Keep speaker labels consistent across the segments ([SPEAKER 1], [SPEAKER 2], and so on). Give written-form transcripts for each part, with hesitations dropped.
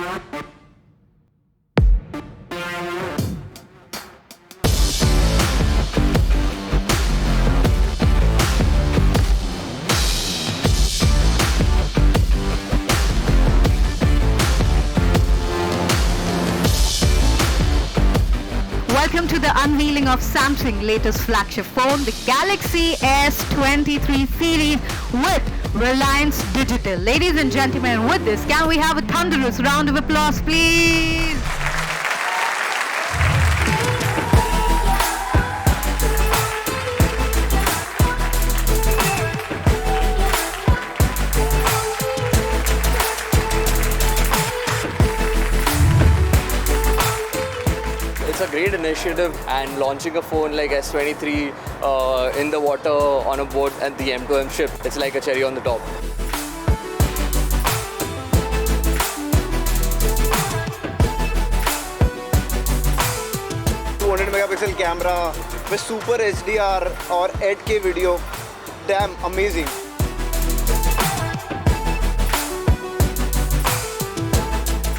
[SPEAKER 1] Welcome to the unveiling of Samsung's latest flagship phone, the Galaxy S23 Series with Reliance Digital. Ladies and gentlemen, with this, can we have a thunderous round of applause, please?
[SPEAKER 2] It's a great initiative, and launching a phone like S23 in the water on a boat at the M2M ship, it's like a cherry on the top.
[SPEAKER 3] megapixel camera with super HDR or 8K video. Damn amazing.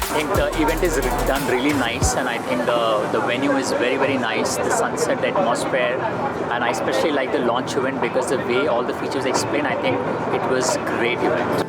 [SPEAKER 4] I think the event is done really nice, and I think the venue is very, very nice. The sunset atmosphere, and I especially like the launch event because the way all the features explained, I think it was great event.